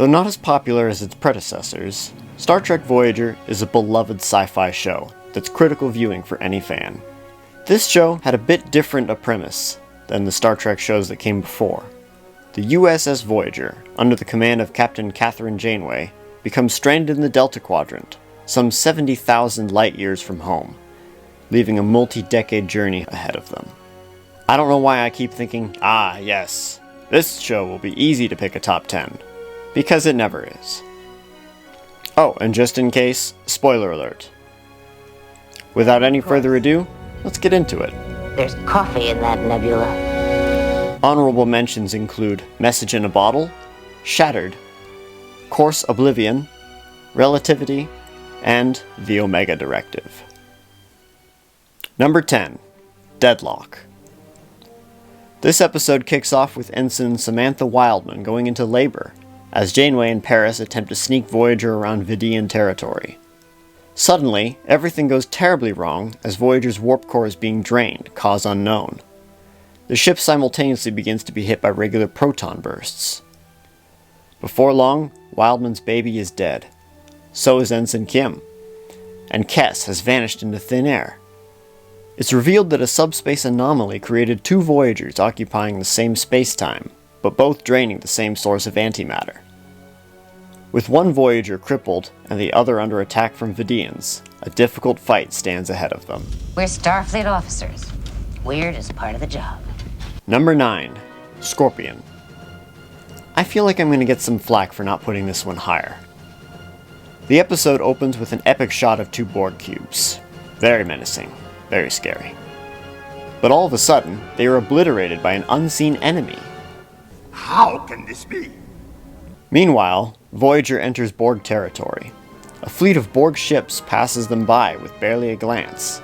Though not as popular as its predecessors, Star Trek Voyager is a beloved sci-fi show that's critical viewing for any fan. This show had a bit different a premise than the Star Trek shows that came before. The USS Voyager, under the command of Captain Kathryn Janeway, becomes stranded in the Delta Quadrant, some 70,000 light-years from home, leaving a multi-decade journey ahead of them. I don't know why I keep thinking, yes, this show will be easy to pick a top 10, because it never is. Oh, and just in case, spoiler alert. Without any further ado, let's get into it. There's coffee in that nebula. Honorable mentions include Message in a Bottle, Shattered, Course Oblivion, Relativity, and The Omega Directive. Number 10. Deadlock. This episode kicks off with Ensign Samantha Wildman going into labor, as Janeway and Paris attempt to sneak Voyager around Vidian territory. Suddenly, everything goes terribly wrong as Voyager's warp core is being drained, cause unknown. The ship simultaneously begins to be hit by regular proton bursts. Before long, Wildman's baby is dead. So is Ensign Kim. And Kes has vanished into thin air. It's revealed that a subspace anomaly created two Voyagers occupying the same space-time, but both draining the same source of antimatter. With one Voyager crippled and the other under attack from Vidians, a difficult fight stands ahead of them. We're Starfleet officers. Weird is part of the job. Number 9. Scorpion. I feel like I'm going to get some flack for not putting this one higher. The episode opens with an epic shot of two Borg cubes. Very menacing, very scary. But all of a sudden, they are obliterated by an unseen enemy. How can this be? Meanwhile, Voyager enters Borg territory. A fleet of Borg ships passes them by with barely a glance.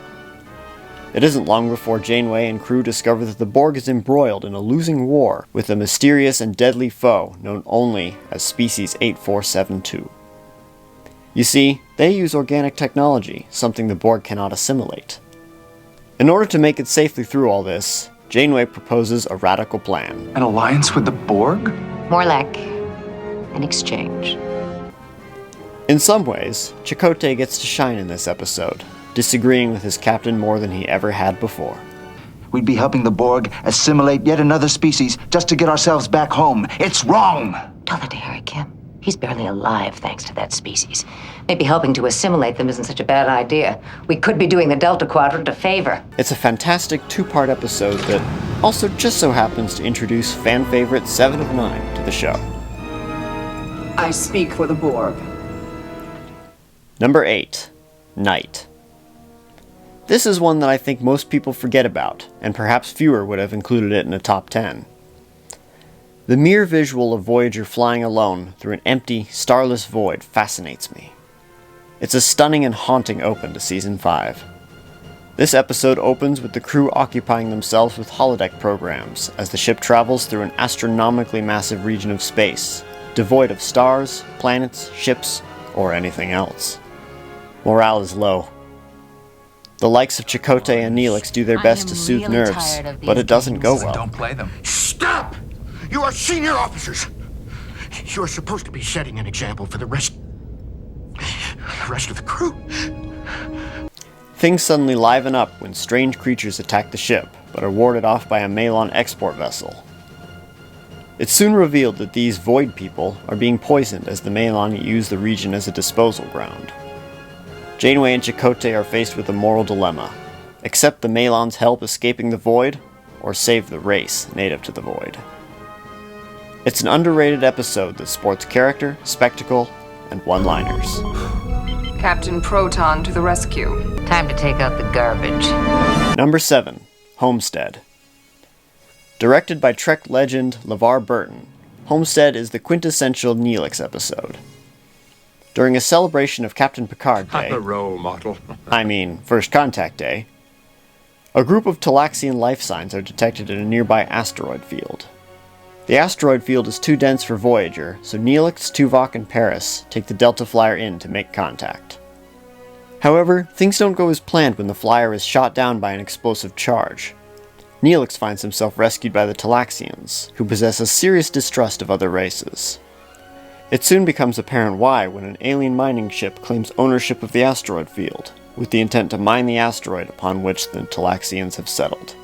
It isn't long before Janeway and crew discover that the Borg is embroiled in a losing war with a mysterious and deadly foe known only as Species 8472. You see, they use organic technology, something the Borg cannot assimilate. In order to make it safely through all this, Janeway proposes a radical plan. An alliance with the Borg? More like an exchange. In some ways, Chakotay gets to shine in this episode, disagreeing with his captain more than he ever had before. We'd be helping the Borg assimilate yet another species just to get ourselves back home. It's wrong! Tell that to Harry Kim. He's barely alive thanks to that species. Maybe helping to assimilate them isn't such a bad idea. We could be doing the Delta Quadrant a favor. It's a fantastic two-part episode that also just so happens to introduce fan favorite 7 of 9 to the show. I speak for the Borg. Number 8. Night. This is one that I think most people forget about, and perhaps fewer would have included it in a top 10. The mere visual of Voyager flying alone through an empty, starless void fascinates me. It's a stunning and haunting open to Season 5. This episode opens with the crew occupying themselves with holodeck programs as the ship travels through an astronomically massive region of space, devoid of stars, planets, ships, or anything else. Morale is low. The likes of Chakotay and Neelix do their best to soothe really nerves, tired of but these it doesn't go games. well. Don't play them. Stop! You are senior officers. You are supposed to be setting an example for the rest of the crew. Things suddenly liven up when strange creatures attack the ship, but are warded off by a Malon export vessel. It's soon revealed that these Void people are being poisoned as the Malon use the region as a disposal ground. Janeway and Chakotay are faced with a moral dilemma: accept the Malon's help escaping the Void, or save the race native to the Void. It's an underrated episode that sports character, spectacle, and one-liners. Captain Proton to the rescue. Time to take out the garbage. Number 7. Homestead. Directed by Trek legend LeVar Burton, Homestead is the quintessential Neelix episode. During a celebration of Captain Picard Day, I'm a role model. First Contact Day, a group of Talaxian life signs are detected in a nearby asteroid field. The asteroid field is too dense for Voyager, so Neelix, Tuvok, and Paris take the Delta Flyer in to make contact. However, things don't go as planned when the flyer is shot down by an explosive charge. Neelix finds himself rescued by the Talaxians, who possess a serious distrust of other races. It soon becomes apparent why when an alien mining ship claims ownership of the asteroid field, with the intent to mine the asteroid upon which the Talaxians have settled.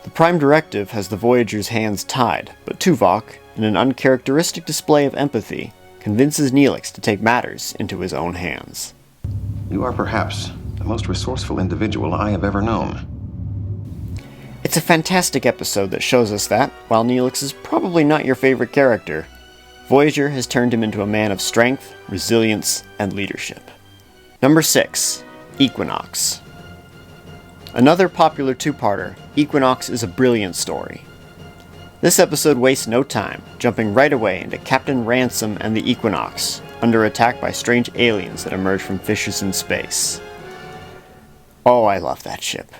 The Prime Directive has the Voyager's hands tied, but Tuvok, in an uncharacteristic display of empathy, convinces Neelix to take matters into his own hands. You are perhaps the most resourceful individual I have ever known. It's a fantastic episode that shows us that, while Neelix is probably not your favorite character, Voyager has turned him into a man of strength, resilience, and leadership. Number 6. Equinox. Another popular two-parter, Equinox is a brilliant story. This episode wastes no time, jumping right away into Captain Ransom and the Equinox, under attack by strange aliens that emerge from fissures in space. Oh, I love that ship.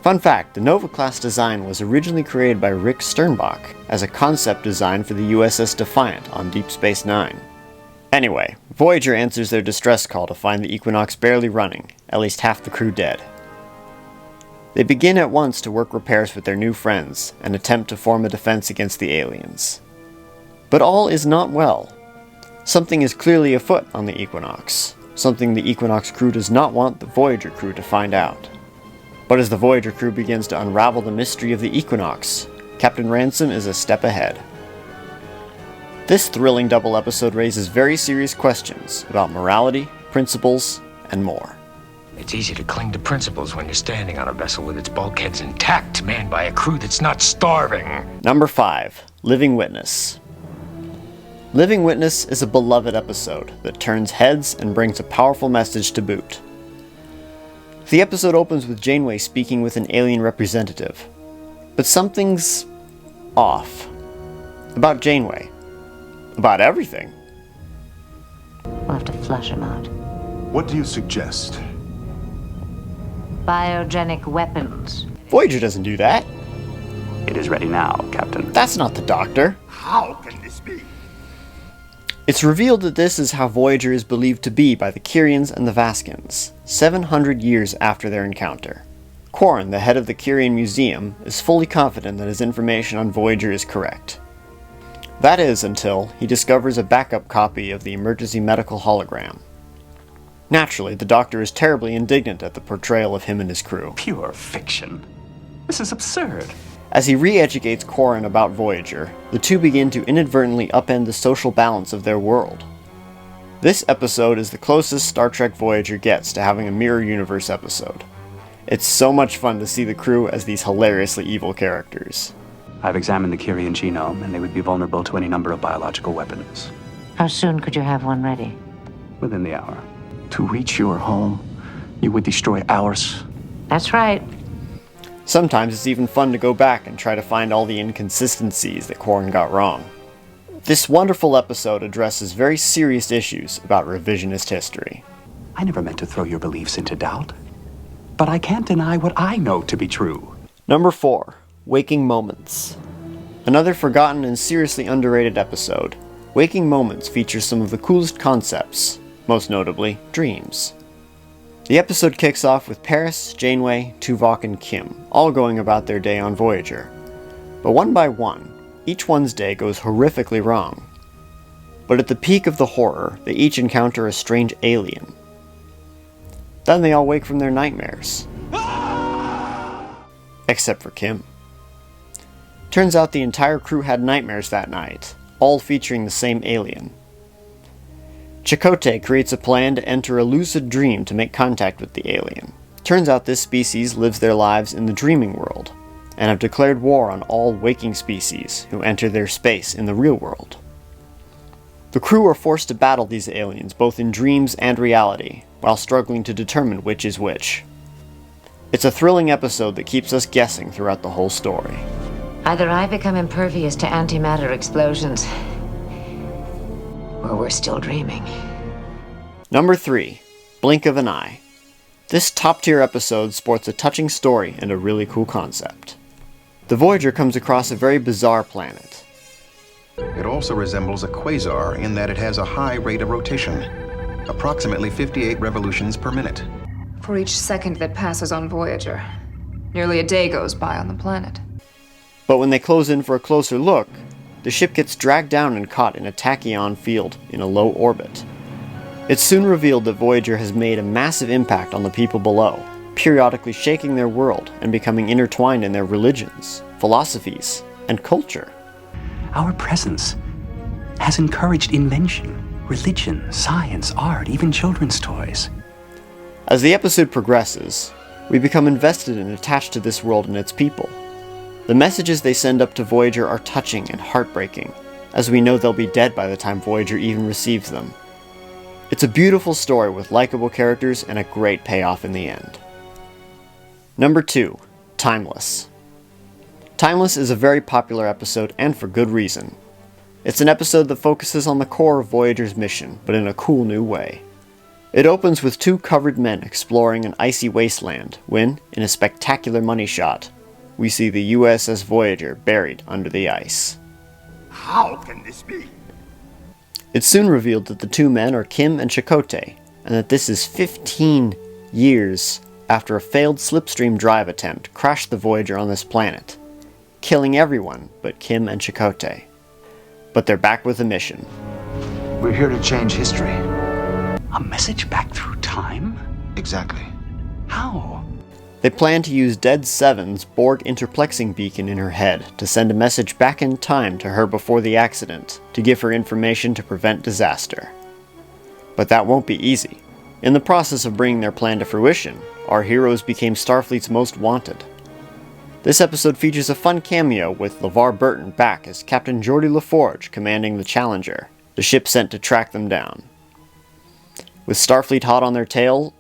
Fun fact, the Nova-class design was originally created by Rick Sternbach as a concept design for the USS Defiant on Deep Space Nine. Anyway, Voyager answers their distress call to find the Equinox barely running, at least half the crew dead. They begin at once to work repairs with their new friends and attempt to form a defense against the aliens. But all is not well. Something is clearly afoot on the Equinox, something the Equinox crew does not want the Voyager crew to find out. But as the Voyager crew begins to unravel the mystery of the Equinox, Captain Ransom is a step ahead. This thrilling double episode raises very serious questions about morality, principles, and more. It's easy to cling to principles when you're standing on a vessel with its bulkheads intact, manned by a crew that's not starving. Number 5. Living Witness. Living Witness is a beloved episode that turns heads and brings a powerful message to boot. The episode opens with Janeway speaking with an alien representative, but something's off. About Janeway. About everything. We'll have to flush him out. What do you suggest? Biogenic weapons. Voyager doesn't do that. It is ready now, Captain. That's not the Doctor. How can this be? It's revealed that this is how Voyager is believed to be by the Kyrians and the Vaskins, 700 years after their encounter. Quarren, the head of the Kyrian Museum, is fully confident that his information on Voyager is correct. That is until he discovers a backup copy of the emergency medical hologram. Naturally, the Doctor is terribly indignant at the portrayal of him and his crew. Pure fiction. This is absurd. As he re-educates Quarren about Voyager, the two begin to inadvertently upend the social balance of their world. This episode is the closest Star Trek Voyager gets to having a mirror universe episode. It's so much fun to see the crew as these hilariously evil characters. I've examined the Kyrian genome, and they would be vulnerable to any number of biological weapons. How soon could you have one ready? Within the hour. To reach your home, you would destroy ours. That's right. Sometimes it's even fun to go back and try to find all the inconsistencies that Quarren got wrong. This wonderful episode addresses very serious issues about revisionist history. I never meant to throw your beliefs into doubt, but I can't deny what I know to be true. Number 4. Waking Moments. Another forgotten and seriously underrated episode, Waking Moments features some of the coolest concepts, most notably dreams. The episode kicks off with Paris, Janeway, Tuvok, and Kim all going about their day on Voyager. But one by one, each one's day goes horrifically wrong. But at the peak of the horror, they each encounter a strange alien. Then they all wake from their nightmares. Except for Kim. Turns out the entire crew had nightmares that night, all featuring the same alien. Chakotay creates a plan to enter a lucid dream to make contact with the alien. Turns out this species lives their lives in the dreaming world, and have declared war on all waking species who enter their space in the real world. The crew are forced to battle these aliens both in dreams and reality, while struggling to determine which is which. It's a thrilling episode that keeps us guessing throughout the whole story. Either I become impervious to antimatter explosions, or we're still dreaming. Number 3. Blink of an Eye. This top-tier episode sports a touching story and a really cool concept. The Voyager comes across a very bizarre planet. It also resembles a quasar in that it has a high rate of rotation, approximately 58 revolutions per minute. For each second that passes on Voyager, nearly a day goes by on the planet. But when they close in for a closer look, the ship gets dragged down and caught in a tachyon field in a low orbit. It's soon revealed that Voyager has made a massive impact on the people below, periodically shaking their world and becoming intertwined in their religions, philosophies, and culture. Our presence has encouraged invention, religion, science, art, even children's toys. As the episode progresses, we become invested and attached to this world and its people. The messages they send up to Voyager are touching and heartbreaking, as we know they'll be dead by the time Voyager even receives them. It's a beautiful story with likable characters and a great payoff in the end. Number 2. Timeless. Timeless is a very popular episode, and for good reason. It's an episode that focuses on the core of Voyager's mission, but in a cool new way. It opens with 2 covered men exploring an icy wasteland when, in a spectacular money shot, we see the USS Voyager buried under the ice. How can this be? It's soon revealed that the 2 men are Kim and Chakotay, and that this is 15 years after a failed slipstream drive attempt crashed the Voyager on this planet, killing everyone but Kim and Chakotay. But they're back with a mission. We're here to change history. A message back through time? Exactly. How? They plan to use Dead Seven's Borg interplexing beacon in her head to send a message back in time to her before the accident, to give her information to prevent disaster. But that won't be easy. In the process of bringing their plan to fruition, our heroes became Starfleet's most wanted. This episode features a fun cameo with LeVar Burton back as Captain Geordi LaForge commanding the Challenger, the ship sent to track them down. With Starfleet hot on their tail,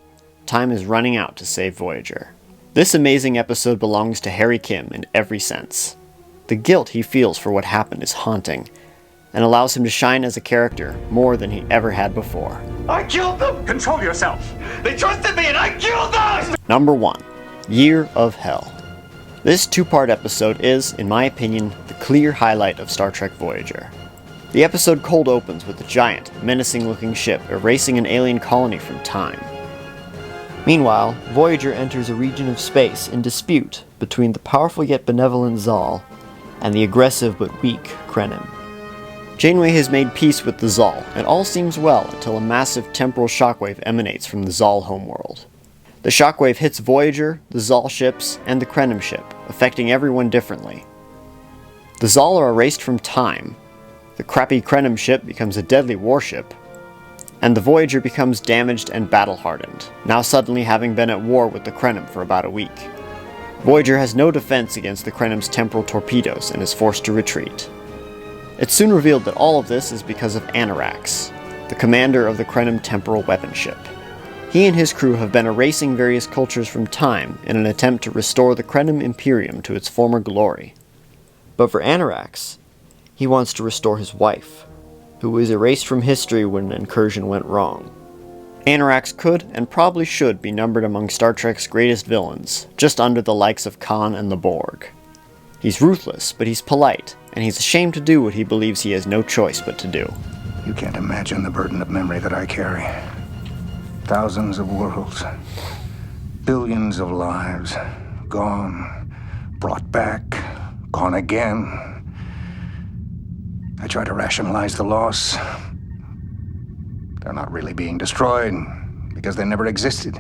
time is running out to save Voyager. This amazing episode belongs to Harry Kim in every sense. The guilt he feels for what happened is haunting, and allows him to shine as a character more than he ever had before. I killed them! Control yourself! They trusted me and I killed them! Number 1. Year of Hell. This 2-part episode is, in my opinion, the clear highlight of Star Trek Voyager. The episode cold opens with a giant, menacing-looking ship erasing an alien colony from time. Meanwhile, Voyager enters a region of space in dispute between the powerful yet benevolent Zal and the aggressive but weak Krenim. Janeway has made peace with the Zal, and all seems well until a massive temporal shockwave emanates from the Zal homeworld. The shockwave hits Voyager, the Zal ships, and the Krenim ship, affecting everyone differently. The Zal are erased from time, the crappy Krenim ship becomes a deadly warship, and the Voyager becomes damaged and battle-hardened, now suddenly having been at war with the Krenim for about a week. Voyager has no defense against the Krenim's temporal torpedoes and is forced to retreat. It's soon revealed that all of this is because of Anarax, the commander of the Krenim temporal weapon ship. He and his crew have been erasing various cultures from time in an attempt to restore the Krenim Imperium to its former glory. But for Anarax, he wants to restore his wife, who was erased from history when an incursion went wrong. Anarax could and probably should be numbered among Star Trek's greatest villains, just under the likes of Khan and the Borg. He's ruthless, but he's polite, and he's ashamed to do what he believes he has no choice but to do. You can't imagine the burden of memory that I carry. Thousands of worlds, billions of lives, gone, brought back, gone again. I try to rationalize the loss. They're not really being destroyed because they never existed.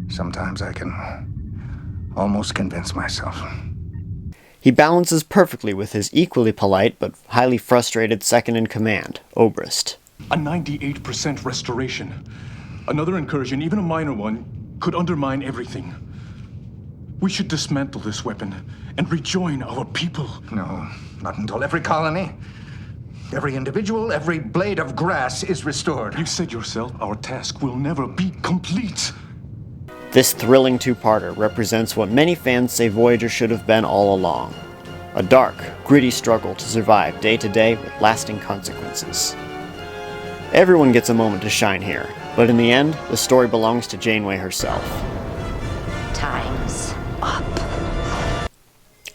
Sometimes I can almost convince myself. He balances perfectly with his equally polite but highly frustrated second-in-command, Obrist. A 98% restoration. Another incursion, even a minor one, could undermine everything. We should dismantle this weapon and rejoin our people. No, not until every colony, every individual, every blade of grass is restored. You said yourself our task will never be complete. This thrilling 2-parter represents what many fans say Voyager should have been all along. A dark, gritty struggle to survive day to day with lasting consequences. Everyone gets a moment to shine here, but in the end, the story belongs to Janeway herself. Time's up.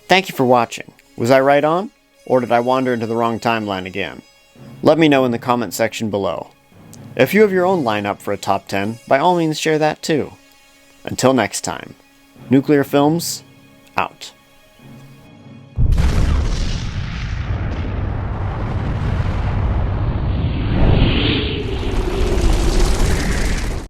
Thank you for watching. Was I right on? Or did I wander into the wrong timeline again? Let me know in the comment section below. If you have your own lineup for a top 10, by all means share that too. Until next time, Nuclear Films, out.